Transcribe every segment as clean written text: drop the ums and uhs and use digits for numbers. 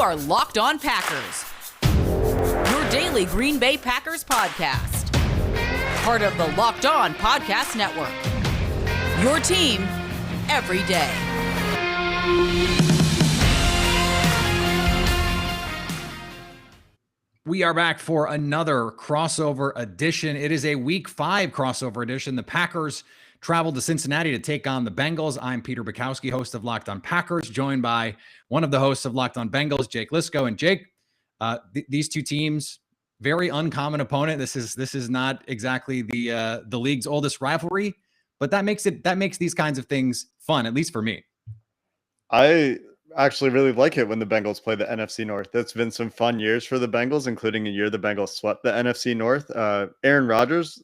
are Locked On Packers, your daily Green Bay Packers podcast. Part of the Locked On Podcast Network, your team every day. We are back for another crossover edition. It is a Week 5 crossover edition. The Packers traveled to Cincinnati to take on the Bengals. I'm Peter Bukowski, host of Locked On Packers, joined by one of the hosts of Locked On Bengals, Jake Liscow. And Jake, these two teams, very uncommon opponent. This is not exactly the league's oldest rivalry, but that makes these kinds of things fun, at least for me. I actually really like it when the Bengals play the NFC North. It's been some fun years for the Bengals, including a year the Bengals swept the NFC North. Aaron Rodgers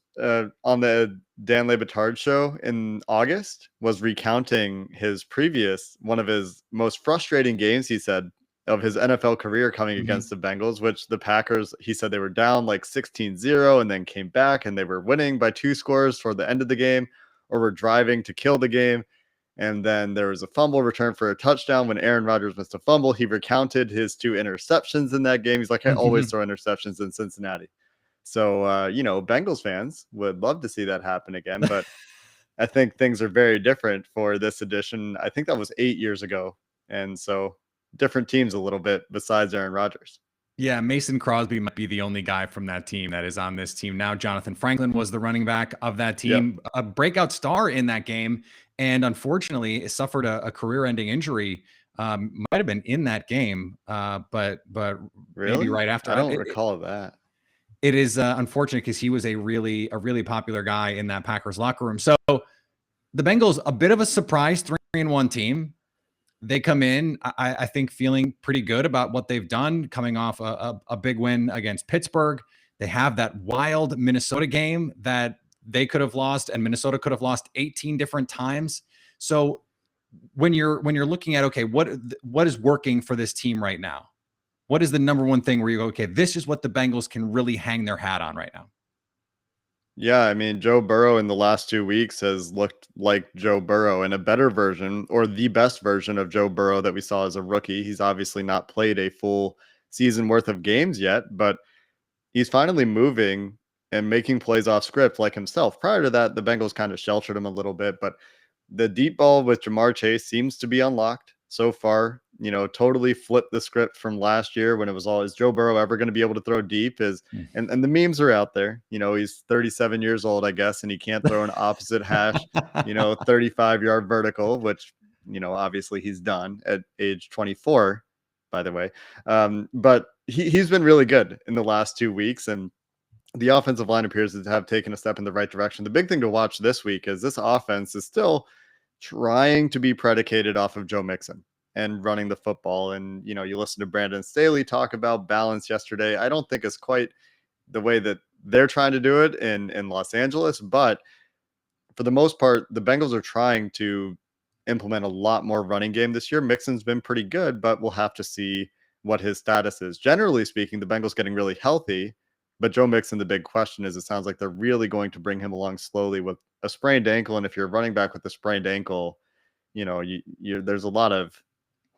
on the Dan Le Batard show in August was recounting one of his most frustrating games, he said, of his NFL career coming against the Bengals, which the Packers, he said they were down like 16-0 and then came back and they were winning by 2 scores toward the end of the game, or were driving to kill the game. And then there was a fumble return for a touchdown when Aaron Rodgers missed a fumble. He recounted his 2 interceptions in that game. He's like, I always throw interceptions in Cincinnati. So, Bengals fans would love to see that happen again. But I think things are very different for this edition. I think that was 8 years ago. And so different teams a little bit besides Aaron Rodgers. Yeah, Mason Crosby might be the only guy from that team that is on this team now. Jonathan Franklin was the running back of that team, a breakout star in that game, and unfortunately suffered a career-ending injury. Might have been in that game, but Really? Maybe right after. I don't recall that. It is unfortunate because he was a really popular guy in that Packers locker room. So the Bengals, a bit of a surprise 3-1 team. They come in, I think, feeling pretty good about what they've done, coming off a big win against Pittsburgh. They have that wild Minnesota game that they could have lost, and Minnesota could have lost 18 different times. So when you're looking at, okay, what is working for this team right now? What is the number one thing where you go, okay, this is what the Bengals can really hang their hat on right now? Yeah, I mean, Joe Burrow in the last 2 weeks has looked like Joe Burrow, in a better version, or the best version of Joe Burrow that we saw as a rookie. He's obviously not played a full season worth of games yet, but he's finally moving and making plays off script like himself. Prior to that, the Bengals kind of sheltered him a little bit, but the deep ball with Jamar Chase seems to be unlocked so far. Totally flipped the script from last year when it was all, is Joe Burrow ever going to be able to throw deep? And the memes are out there. He's 37 years old, I guess, and he can't throw an opposite hash, 35-yard vertical, which, obviously he's done at age 24, by the way. But he's been really good in the last 2 weeks, and the offensive line appears to have taken a step in the right direction. The big thing to watch this week is this offense is still trying to be predicated off of Joe Mixon and running the football. And, you listen to Brandon Staley talk about balance yesterday. I don't think it's quite the way that they're trying to do it in Los Angeles, but for the most part, the Bengals are trying to implement a lot more running game this year. Mixon's been pretty good, but we'll have to see what his status is. Generally speaking, the Bengals getting really healthy, but Joe Mixon, the big question is, it sounds like they're really going to bring him along slowly with a sprained ankle. And if you're running back with a sprained ankle, there's a lot of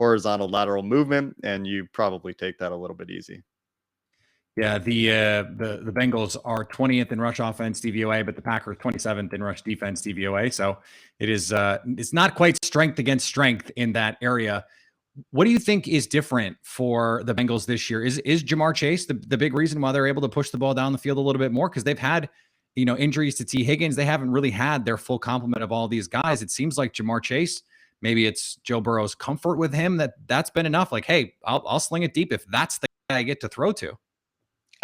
horizontal lateral movement, and you probably take that a little bit easy. Yeah, the Bengals are 20th in rush offense DVOA, but the Packers 27th in rush defense DVOA. So it is it's not quite strength against strength in that area. What do you think is different for the Bengals this year? Is Jamar Chase the big reason why they're able to push the ball down the field a little bit more? Because they've had injuries to T. Higgins. They haven't really had their full complement of all these guys. It seems like Jamar Chase, maybe it's Joe Burrow's comfort with him that's been enough. Like, hey, I'll sling it deep if that's the guy I get to throw to.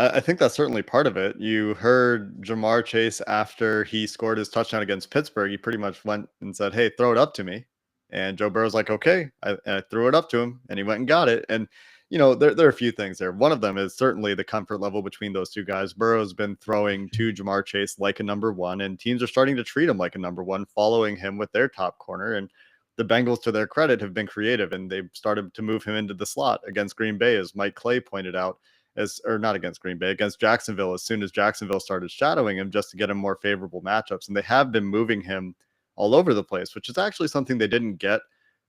I think that's certainly part of it. You heard Jamar Chase after he scored his touchdown against Pittsburgh. He pretty much went and said, hey, throw it up to me. And Joe Burrow's like, okay. I threw it up to him, and he went and got it. And, there are a few things there. One of them is certainly the comfort level between those two guys. Burrow's been throwing to Jamar Chase like a number one, and teams are starting to treat him like a number one, following him with their top corner. And the Bengals, to their credit, have been creative, and they've started to move him into the slot against Green Bay, as Mike Clay pointed out, not against Green Bay, against Jacksonville, as soon as Jacksonville started shadowing him just to get him more favorable matchups. And they have been moving him all over the place, which is actually something they didn't get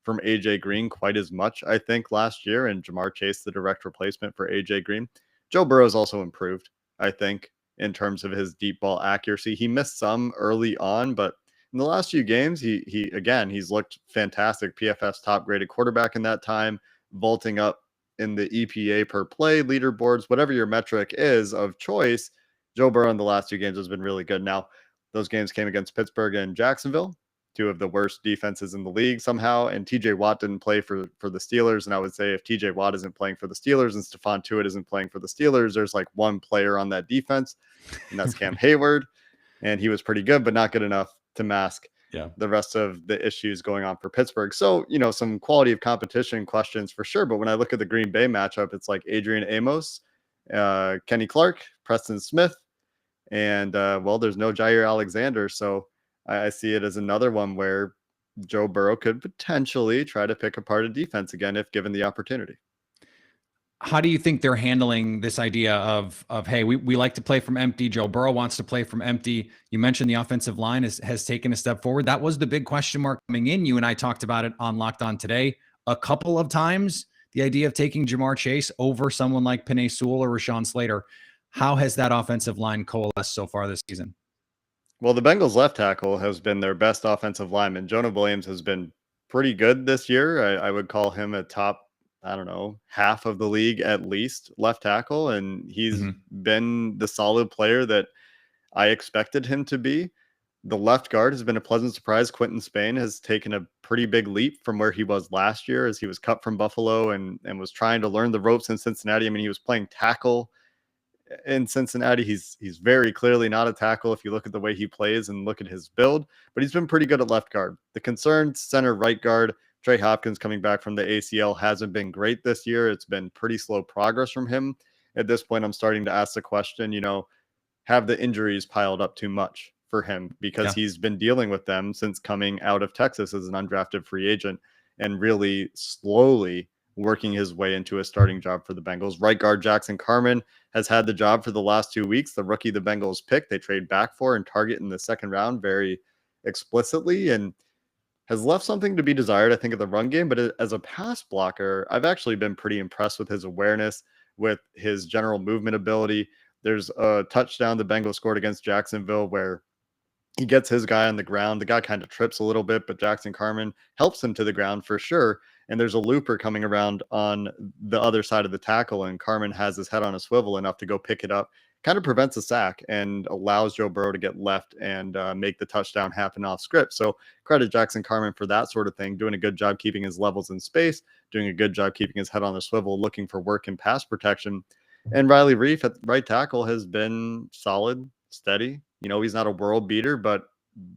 from AJ Green quite as much, I think, last year, and Jamar Chase, the direct replacement for AJ Green. Joe Burrow's also improved, I think, in terms of his deep ball accuracy. He missed some early on, but in the last few games, he's looked fantastic. PFF's top graded quarterback in that time, vaulting up in the EPA per play leaderboards, whatever your metric is of choice. Joe Burrow in the last 2 games has been really good. Now, those games came against Pittsburgh and Jacksonville, 2 of the worst defenses in the league somehow. And TJ Watt didn't play for the Steelers. And I would say if TJ Watt isn't playing for the Steelers and Stephon Tuitt isn't playing for the Steelers, there's like one player on that defense, and that's Cam Hayward. And he was pretty good, but not good enough to mask the rest of the issues going on for Pittsburgh. So, some quality of competition questions for sure. But when I look at the Green Bay matchup, it's like Adrian Amos, Kenny Clark, Preston Smith, and there's no Jaire Alexander. So I see it as another one where Joe Burrow could potentially try to pick apart a defense again if given the opportunity. How do you think they're handling this idea of hey, we like to play from empty. Joe Burrow wants to play from empty. You mentioned the offensive line has taken a step forward. That was the big question mark coming in. You and I talked about it on Locked On Today a couple of times. The idea of taking Jamar Chase over someone like Penei Sewell or Rashawn Slater. How has that offensive line coalesced so far this season? Well, the Bengals left tackle has been their best offensive lineman. Jonah Williams has been pretty good this year. I would call him a top, half of the league at least left tackle. And he's been the solid player that I expected him to be. The left guard has been a pleasant surprise. Quentin Spain has taken a pretty big leap from where he was last year as he was cut from Buffalo and was trying to learn the ropes in Cincinnati. I mean, he was playing tackle in Cincinnati. He's very clearly not a tackle if you look at the way he plays and look at his build, but he's been pretty good at left guard. The concerned center right guard, Trey Hopkins, coming back from the ACL, hasn't been great this year. It's been pretty slow progress from him. At this point, I'm starting to ask the question, have the injuries piled up too much for him? Because he's been dealing with them since coming out of Texas as an undrafted free agent and really slowly working his way into a starting job for the Bengals. Right guard Jackson Carman has had the job for the last 2 weeks. The rookie the Bengals picked, they trade back for and target in the second round very explicitly, and has left something to be desired, I think, of the run game. But as a pass blocker, I've actually been pretty impressed with his awareness, with his general movement ability. There's a touchdown the Bengals scored against Jacksonville where he gets his guy on the ground. The guy kind of trips a little bit, but Jackson Carman helps him to the ground for sure. And there's a looper coming around on the other side of the tackle, and Carman has his head on a swivel enough to go pick it up, kind of prevents a sack and allows Joe Burrow to get left and make the touchdown happen off script. So credit Jackson Carman for that sort of thing, doing a good job keeping his levels in space, doing a good job keeping his head on the swivel, looking for work in pass protection. And Riley Reif at right tackle has been solid, steady. He's not a world beater, but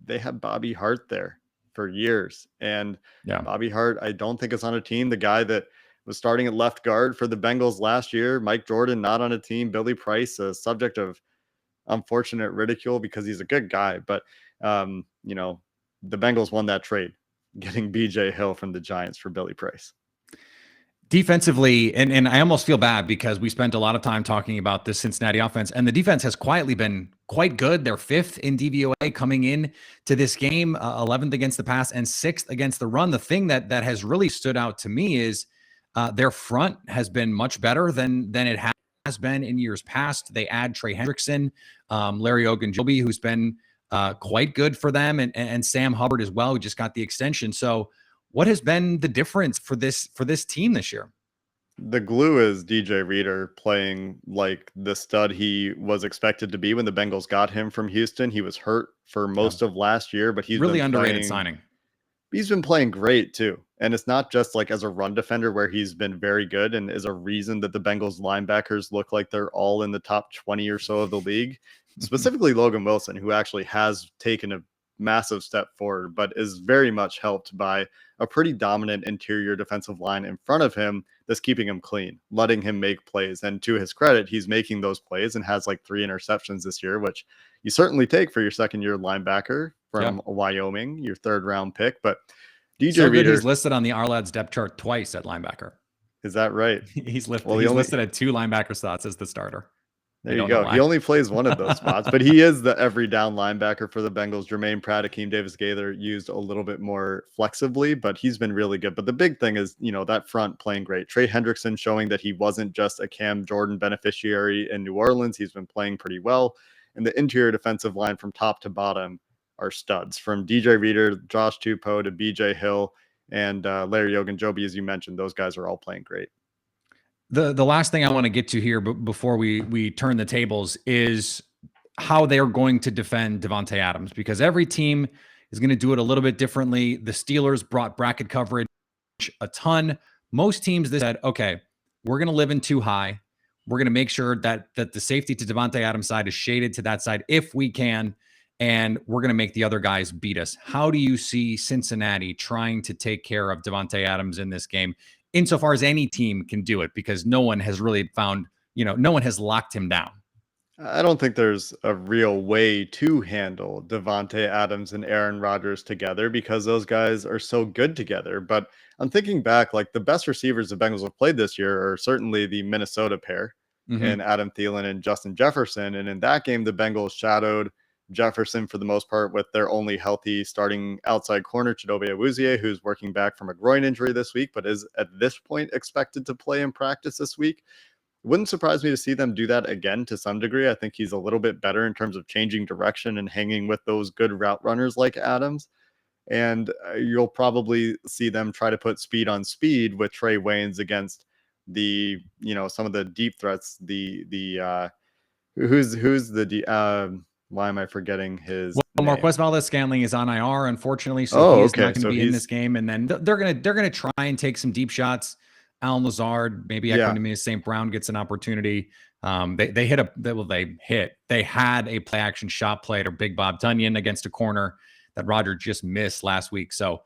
they have Bobby Hart there for years. And Bobby Hart, I don't think is on a team. The guy that was starting at left guard for the Bengals last year, Mike Jordan, not on a team. Billy Price, a subject of unfortunate ridicule because he's a good guy. But, the Bengals won that trade, getting BJ Hill from the Giants for Billy Price. Defensively, and I almost feel bad because we spent a lot of time talking about this Cincinnati offense, and the defense has quietly been quite good. They're 5th in DVOA coming in to this game, 11th against the pass and 6th against the run. The thing that has really stood out to me is their front has been much better than it has been in years past. They add Trey Hendrickson, Larry Ogunjobi, who's been quite good for them, and Sam Hubbard as well, who just got the extension. So what has been the difference for this team this year? The glue is DJ Reader playing like the stud he was expected to be when the Bengals got him from Houston. He was hurt for most of last year, but he's really underrated signing. He's been playing great too. And it's not just like as a run defender where he's been very good and is a reason that the Bengals linebackers look like they're all in the top 20 or so of the league. Specifically Logan Wilson, who actually has taken a massive step forward, but is very much helped by a pretty dominant interior defensive line in front of him that's keeping him clean, letting him make plays. And to his credit, he's making those plays and has like 3 interceptions this year, which you certainly take for your second-year linebacker from Wyoming, your 3rd-round pick. But DJ Reader, he's listed on the Ourlads depth chart twice at linebacker. Is that right? He's listed at 2 linebacker slots as the starter. There you go. He only plays one of those spots, but he is the every down linebacker for the Bengals. Jermaine Pratt, Akeem Davis-Gaither used a little bit more flexibly, but he's been really good. But the big thing is, that front playing great. Trey Hendrickson showing that he wasn't just a Cam Jordan beneficiary in New Orleans. He's been playing pretty well. And the interior defensive line from top to bottom are studs. From DJ Reader, Josh Tupou to BJ Hill, and Larry Ogunjobi, as you mentioned, those guys are all playing great. The last thing I want to get to here before we turn the tables is how they're going to defend Davante Adams, because every team is going to do it a little bit differently. The Steelers brought bracket coverage a ton. Most teams that said, okay, we're going to live in too high. We're going to make sure that the safety to Davante Adams side is shaded to that side if we can, and we're going to make the other guys beat us. How do you see Cincinnati trying to take care of Davante Adams in this game, insofar as any team can do it, because no one has really found, no one has locked him down? I don't think there's a real way to handle Davante Adams and Aaron Rodgers together because those guys are so good together. But I'm thinking back, like the best receivers the Bengals have played this year are certainly the Minnesota pair and Adam Thielen and Justin Jefferson. And in that game, the Bengals shadowed Jefferson for the most part with their only healthy starting outside corner, Chidobe Awuzie, who's working back from a groin injury this week, but is at this point expected to play in practice this week. It wouldn't surprise me to see them do that again to some degree. I think he's a little bit better in terms of changing direction and hanging with those good route runners like Adams. And you'll probably see them try to put speed on speed with Trey Waynes against the, some of the deep threats. Why am I forgetting his name? Marquez Valdes-Scantling is on IR, unfortunately, so he's not going to be in this game. And then they're gonna try and take some deep shots. Alan Lazard, maybe Equanimeous St. Brown gets an opportunity. They had a play action shot play to Big Bob Tunyon against a corner that Roger just missed last week. So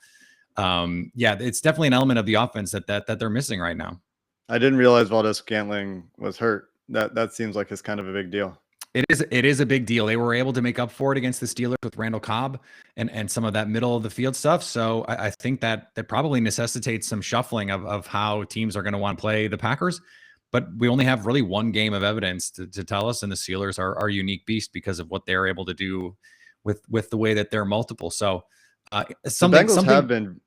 it's definitely an element of the offense that they're missing right now. I didn't realize Valdes-Scantling was hurt. That seems like it's kind of a big deal. It is a big deal. They were able to make up for it against the Steelers with Randall Cobb and some of that middle of the field stuff. So I think that probably necessitates some shuffling of how teams are going to want to play the Packers. But we only have really one game of evidence to tell us, and the Steelers are a unique beast because of what they're able to do with the way that they're multiple. So the Bengals have been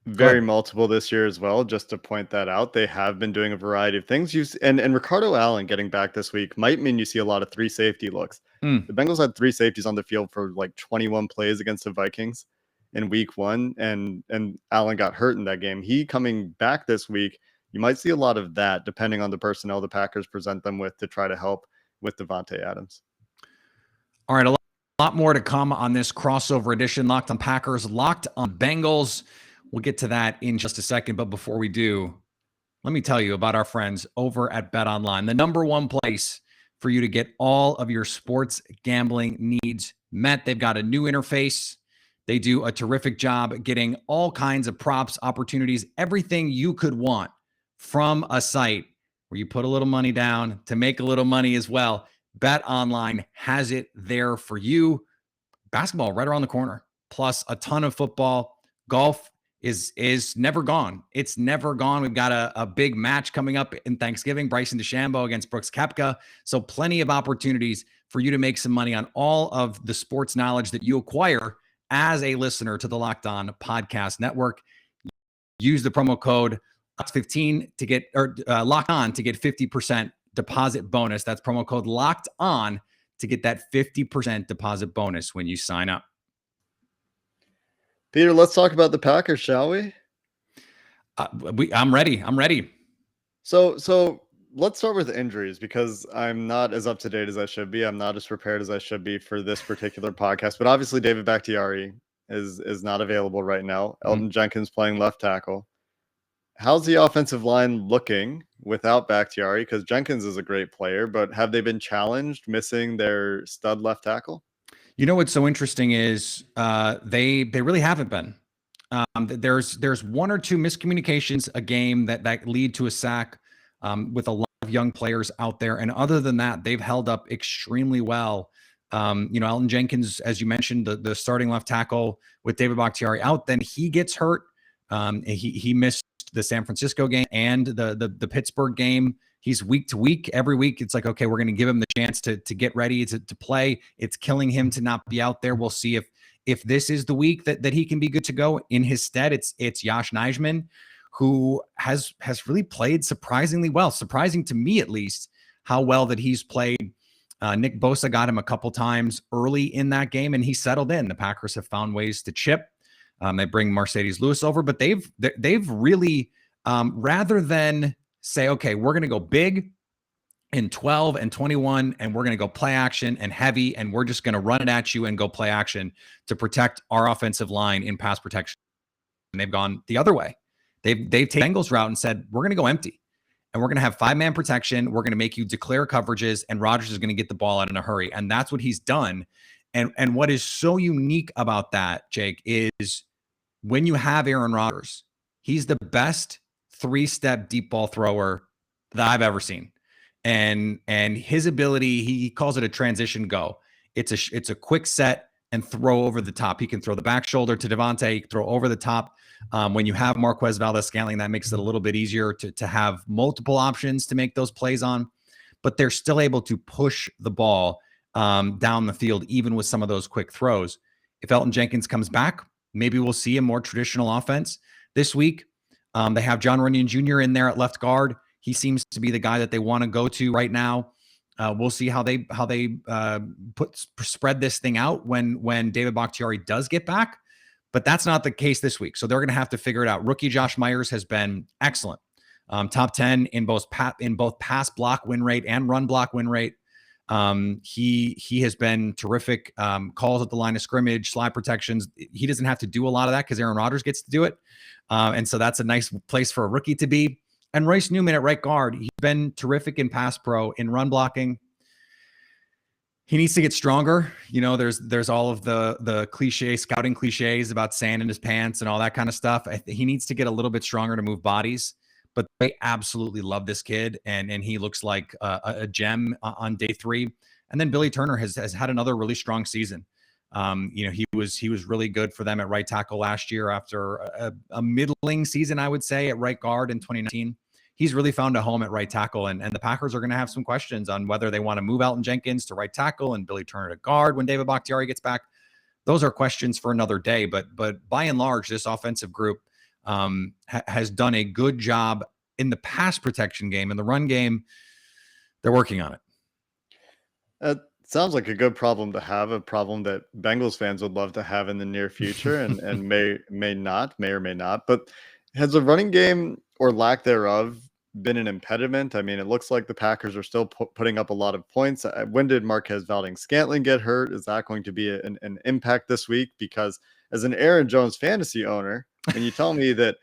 very multiple this year as well. Just to point that out, they have been doing a variety of things. And Ricardo Allen getting back this week might mean you see a lot of 3 safety looks. The Bengals had 3 safeties on the field for like 21 plays against the Vikings in week 1, and Allen got hurt in that game. He coming back this week, you might see a lot of that depending on the personnel the Packers present them with to try to help with Davante Adams. All right, a lot more to come on this crossover edition. Locked on Packers, Locked on Bengals. We'll get to that in just a second. But before we do, let me tell you about our friends over at BetOnline, the number one place for you to get all of your sports gambling needs met. They've got a new interface. They do a terrific job getting all kinds of props, opportunities, everything you could want from a site where you put a little money down to make a little money as well. BetOnline has it there for you. Basketball right around the corner, plus a ton of football. Golf is never gone. It's never gone. We've got a big match coming up in Thanksgiving, Bryson DeChambeau against Brooks Koepka. So plenty of opportunities for you to make some money on all of the sports knowledge that you acquire as a listener to the Locked On Podcast Network. Use the promo code LOCKED15 to get, Locked On to get 50% deposit bonus. That's promo code Locked On to get that 50% deposit bonus when you sign up. Peter, let's talk about the Packers, shall we? I'm ready. So let's start with injuries because I'm not as up to date as I should be. I'm not as prepared as I should be for this particular podcast. But obviously, David Bakhtiari is not available right now. Elton Jenkins playing left tackle. How's the offensive line looking without Bakhtiari? Because Jenkins is a great player, but have they been challenged missing their stud left tackle? You know what's so interesting is they really haven't been. There's one or two miscommunications a game that lead to a sack with a lot of young players out there, and other than that, they've held up extremely well. Elton Jenkins, as you mentioned, the starting left tackle with David Bakhtiari out, then he gets hurt. He missed the San Francisco game and the Pittsburgh game. He's week to week. Every week, it's like, okay, we're going to give him the chance to get ready to play. It's killing him to not be out there. We'll see if this is the week that he can be good to go. In his stead, it's Josh Nijman, who has really played surprisingly well, surprising to me at least, how well that he's played. Nick Bosa got him a couple times early in that game, and he settled in. The Packers have found ways to chip. They bring Mercedes Lewis over, but they've really, rather than say, okay, we're going to go big in 12 and 21, and we're going to go play action and heavy, and we're just going to run it at you and go play action to protect our offensive line in pass protection. And they've gone the other way. They've taken Bengals route and said, we're going to go empty. And we're going to have 5-man protection. We're going to make you declare coverages, and Rodgers is going to get the ball out in a hurry. And that's what he's done. And what is so unique about that, Jake, is when you have Aaron Rodgers, he's the best 3-step deep ball thrower that I've ever seen. And his ability, he calls it a transition go. It's a quick set and throw over the top. He can throw the back shoulder to Devontae, he can throw over the top. When you have Marquez Valdes-Scantling, that makes it a little bit easier to have multiple options to make those plays on, but they're still able to push the ball down the field, even with some of those quick throws. If Elton Jenkins comes back, maybe we'll see a more traditional offense this week. They have John Runyon Jr. in there at left guard. He seems to be the guy that they want to go to right now. We'll see how they spread this thing out when David Bakhtiari does get back. But that's not the case this week. So they're going to have to figure it out. Rookie Josh Myers has been excellent. Top 10 in both pass block win rate and run block win rate. He has been terrific. Calls at the line of scrimmage, slide protections. He doesn't have to do a lot of that because Aaron Rodgers gets to do it. And so that's a nice place for a rookie to be. And Royce Newman at right guard, he's been terrific in pass pro, in run blocking. He needs to get stronger. You know, there's all of the scouting cliches about sand in his pants and all that kind of stuff. He needs to get a little bit stronger to move bodies. But they absolutely love this kid, and he looks like a gem on day 3. And then Billy Turner has had another really strong season. He was really good for them at right tackle last year after a middling season, I would say, at right guard in 2019. He's really found a home at right tackle, and the Packers are going to have some questions on whether they want to move Elton Jenkins to right tackle and Billy Turner to guard when David Bakhtiari gets back. Those are questions for another day, but by and large, this offensive group has done a good job in the pass protection game. In the run game, they're working on it. It sounds like a good problem to have, a problem that Bengals fans would love to have in the near future and may or may not. But has the running game or lack thereof been an impediment? I mean, it looks like the Packers are still putting up a lot of points. When did Marquez Valdes-Scantling get hurt? Is that going to be an impact this week? Because as an Aaron Jones fantasy owner, and you tell me that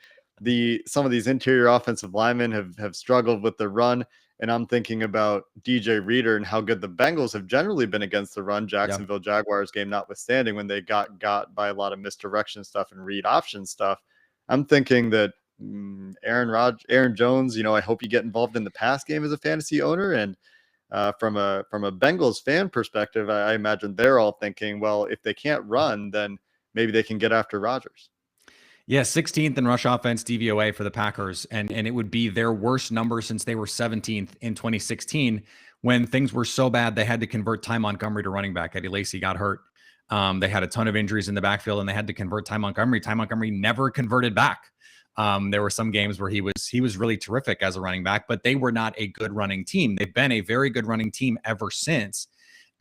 some of these interior offensive linemen have struggled with the run, and I'm thinking about DJ Reader and how good the Bengals have generally been against the run, Jacksonville Jaguars game notwithstanding, when they got by a lot of misdirection stuff and read option stuff. I'm thinking that Aaron Jones, I hope you get involved in the pass game as a fantasy owner. And from a Bengals fan perspective, I imagine they're all thinking, well, if they can't run, then maybe they can get after Rodgers. Yeah, 16th in rush offense DVOA for the Packers, and it would be their worst number since they were 17th in 2016 when things were so bad they had to convert Ty Montgomery to running back. Eddie Lacy got hurt. They had a ton of injuries in the backfield, and they had to convert Ty Montgomery. Ty Montgomery never converted back. There were some games where he was really terrific as a running back, but they were not a good running team. They've been a very good running team ever since.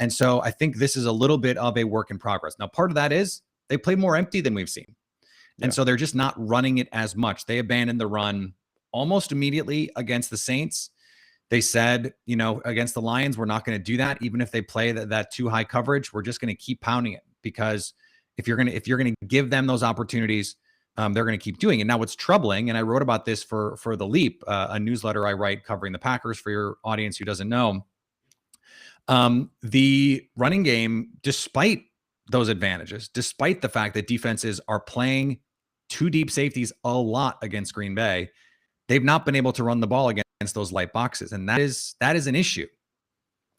And so I think this is a little bit of a work in progress. Now, part of that is they play more empty than we've seen. And so they're just not running it as much. They abandoned the run almost immediately against the Saints. They said, against the Lions, we're not going to do that. Even if they play that too high coverage, we're just going to keep pounding it, because if you're going to give them those opportunities, they're going to keep doing it. Now, what's troubling, and I wrote about this for The Leap, a newsletter I write covering the Packers for your audience who doesn't know, the running game, despite those advantages, despite the fact that defenses are playing 2 deep safeties a lot against Green Bay, they've not been able to run the ball against those light boxes. And that is an issue.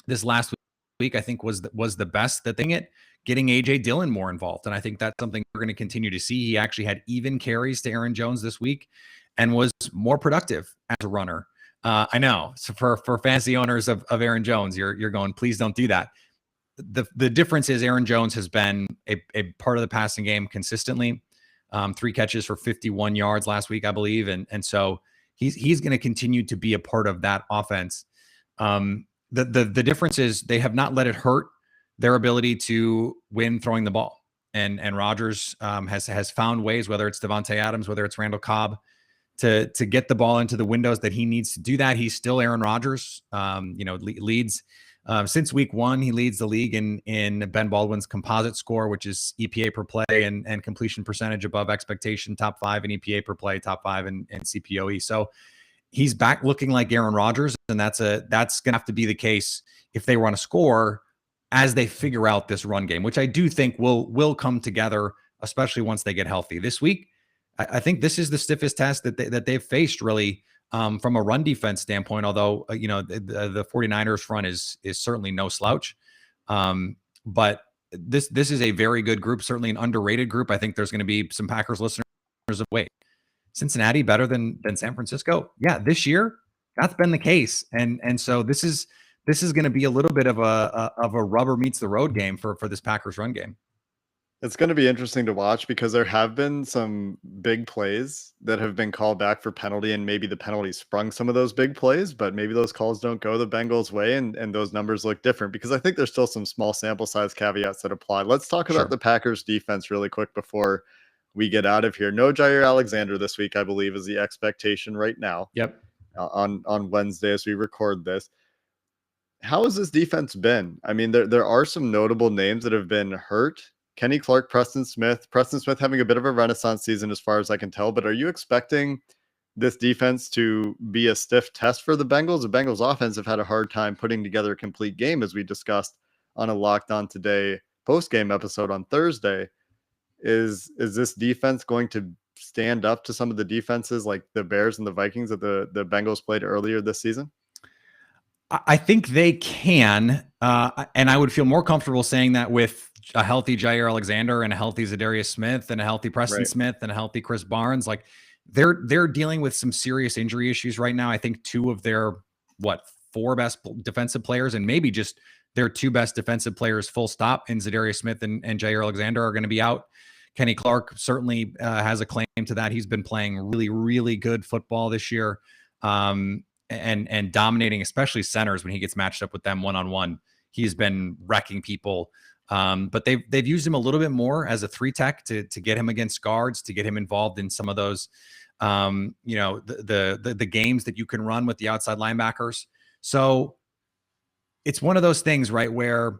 This last week, I think, was the best thing at getting A.J. Dillon more involved. And I think that's something we're going to continue to see. He actually had even carries to Aaron Jones this week. and was more productive as a runner. I know. So for fantasy owners of Aaron Jones, you're going, please don't do that. The difference is Aaron Jones has been a part of the passing game consistently. 3 catches for 51 yards last week, I believe. And so he's going to continue to be a part of that offense. The difference is they have not let it hurt their ability to win throwing the ball. And Rodgers has found ways, whether it's Devontae Adams, whether it's Randall Cobb, to get the ball into the windows that he needs to do that. He's still Aaron Rodgers. Leads since week 1. He leads the league in Ben Baldwin's composite score, which is EPA per play and completion percentage above expectation, top 5 in EPA per play, top 5 in CPOE. So he's back looking like Aaron Rodgers, and that's gonna have to be the case if they want to score as they figure out this run game, which I do think will come together, especially once they get healthy. This week, I think this is the stiffest test that they've faced, really, from a run defense standpoint. Although the 49ers front is certainly no slouch, but this is a very good group, certainly an underrated group. I think there's going to be some Packers listeners of, wait, Cincinnati better than San Francisco? Yeah, this year that's been the case, and so this is going to be a little bit of a rubber meets the road game for this Packers run game. It's going to be interesting to watch because there have been some big plays that have been called back for penalty, and maybe the penalty sprung some of those big plays, but maybe those calls don't go the Bengals' way, and those numbers look different because I think there's still some small sample size caveats that apply. Let's talk about the Packers defense really quick before we get out of here. No Jaire Alexander this week, I believe, is the expectation right now. Yep. On Wednesday as we record this. How has this defense been? I mean, there are some notable names that have been hurt. Kenny Clark, Preston Smith having a bit of a renaissance season as far as I can tell, but are you expecting this defense to be a stiff test for the Bengals? The Bengals offense have had a hard time putting together a complete game, as we discussed on a Locked On Today post-game episode on Thursday. Is this defense going to stand up to some of the defenses like the Bears and the Vikings that the Bengals played earlier this season? I think they can, and I would feel more comfortable saying that with a healthy Jaire Alexander and a healthy Zadarius Smith and a healthy Preston Smith and a healthy Chris Barnes. Like they're dealing with some serious injury issues right now. I think 2 of their 4 best defensive players, and maybe just their 2 best defensive players, full stop, in Zadarius Smith and Jaire Alexander, are going to be out. Kenny Clark certainly has a claim to that. He's been playing really, really good football this year. And dominating, especially centers when he gets matched up with them one-on-one. He's been wrecking people. But they've used him a little bit more as a 3-tech to get him against guards, to get him involved in some of those, the games that you can run with the outside linebackers. So it's one of those things, right, where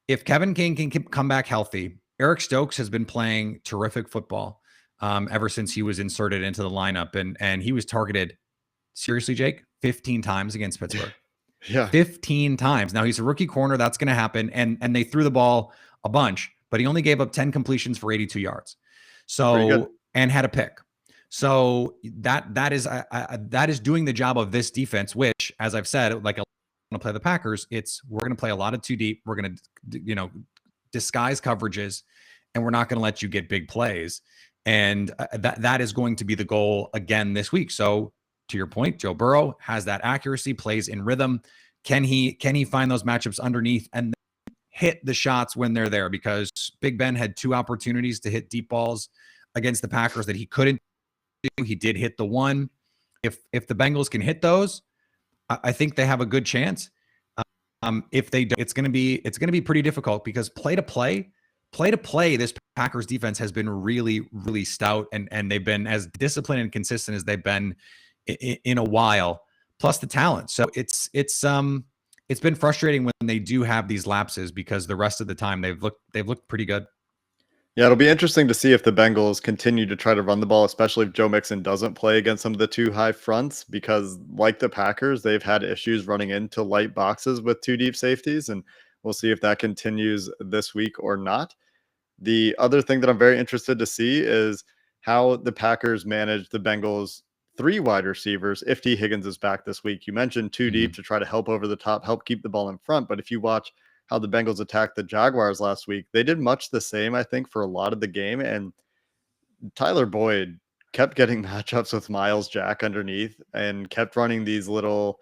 if Kevin King can come back healthy, Eric Stokes has been playing terrific football ever since he was inserted into the lineup, and he was targeted, seriously, Jake, 15 times against Pittsburgh. Yeah. 15 times. Now he's a rookie corner. That's going to happen. And they threw the ball a bunch, but he only gave up 10 completions for 82 yards. So, and had a pick. So that is doing the job of this defense, which, as I've said, like, I want to play the Packers, we're going to play a lot of 2 deep. We're going to, disguise coverages, and we're not going to let you get big plays. And that is going to be the goal again this week. So, to your point, Joe Burrow has that accuracy, plays in rhythm. Can he find those matchups underneath and hit the shots when they're there? Because Big Ben had 2 opportunities to hit deep balls against the Packers that he couldn't do. He did hit the one. If the Bengals can hit those, I think they have a good chance. If they don't, it's going to be pretty difficult, because play to play, this Packers defense has been really, really stout, and they've been as disciplined and consistent as they've been in a while, plus the talent. So it's been frustrating when they do have these lapses, because the rest of the time they've looked pretty good. Yeah, it'll be interesting to see if the Bengals continue to try to run the ball, especially if Joe Mixon doesn't play against some of the 2 high fronts, because like the Packers, they've had issues running into light boxes with 2 deep safeties, and we'll see if that continues this week or not. The other thing that I'm very interested to see is how the Packers manage the Bengals' 3 wide receivers if T. Higgins is back this week. You mentioned 2 deep to try to help over the top, help keep the ball in front, but if you watch how the Bengals attacked the Jaguars last week, they did much the same, I think, for a lot of the game. And Tyler Boyd kept getting matchups with Miles Jack underneath and kept running these little,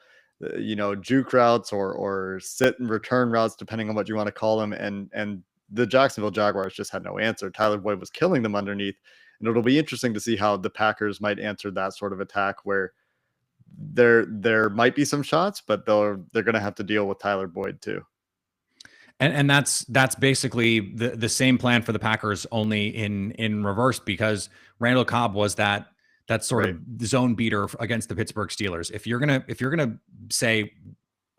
juke routes or sit and return routes, depending on what you want to call them. And the Jacksonville Jaguars just had no answer. Tyler Boyd was killing them underneath. And it'll be interesting to see how the Packers might answer that sort of attack where there might be some shots, but they're going to have to deal with Tyler Boyd too. And that's basically the same plan for the Packers, only in reverse, because Randall Cobb was that sort of zone beater against the Pittsburgh Steelers. If you're gonna say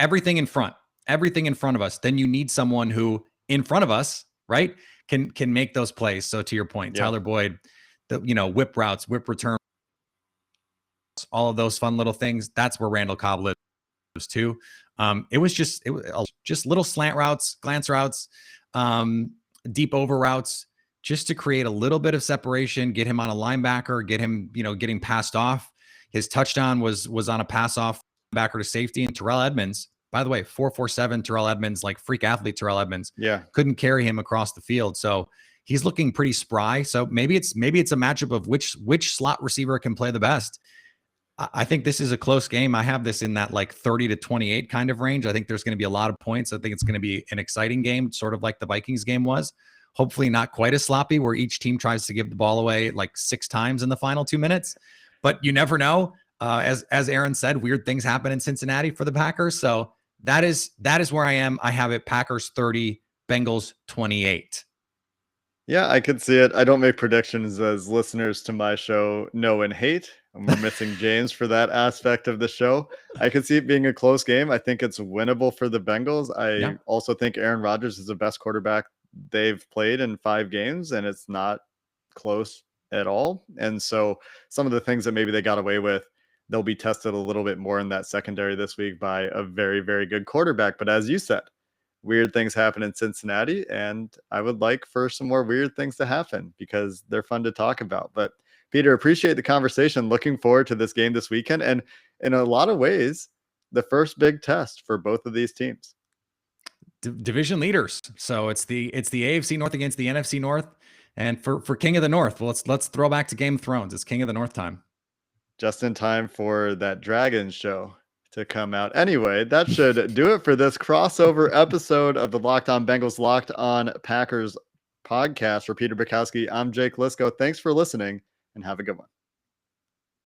everything in front of us, then you need someone who in front of us, right, can make those plays. So to your point, Tyler Boyd, whip routes, whip return, all of those fun little things. That's where Randall Cobb lives too. It was just little slant routes, glance routes, deep over routes, just to create a little bit of separation, get him on a linebacker, get him, getting passed off. His touchdown was on a pass off backer to safety. And Terrell Edmunds, by the way, 4.47 Terrell Edmunds, like freak athlete Terrell Edmunds, couldn't carry him across the field. So he's looking pretty spry. So maybe it's a matchup of which slot receiver can play the best. I think this is a close game. I have this in that like 30-28 kind of range. I think there's going to be a lot of points. I think it's going to be an exciting game, sort of like the Vikings game was. Hopefully not quite as sloppy, where each team tries to give the ball away like 6 times in the final 2 minutes. But you never know. As Aaron said, weird things happen in Cincinnati for the Packers. So that is where I am. I have it Packers 30, Bengals 28. Yeah, I could see it. I don't make predictions, as listeners to my show know and hate. And we're missing James for that aspect of the show. I could see it being a close game. I think it's winnable for the Bengals. I also think Aaron Rodgers is the best quarterback they've played in 5 games, and it's not close at all. And so some of the things that maybe they got away with, they'll be tested a little bit more in that secondary this week by a very, very good quarterback. But as you said, weird things happen in Cincinnati, and I would like for some more weird things to happen because they're fun to talk about. But Peter, appreciate the conversation. Looking forward to this game this weekend, and in a lot of ways, the first big test for both of these teams. Division leaders. So it's the AFC North against the NFC North, and for King of the North. Well, let's throw back to Game of Thrones. It's King of the North time. Just in time for that Dragon show to come out. Anyway, that should do it for this crossover episode of the Locked On Bengals, Locked On Packers podcast. For Peter Bukowski, I'm Jake Liscow. Thanks for listening, and have a good one.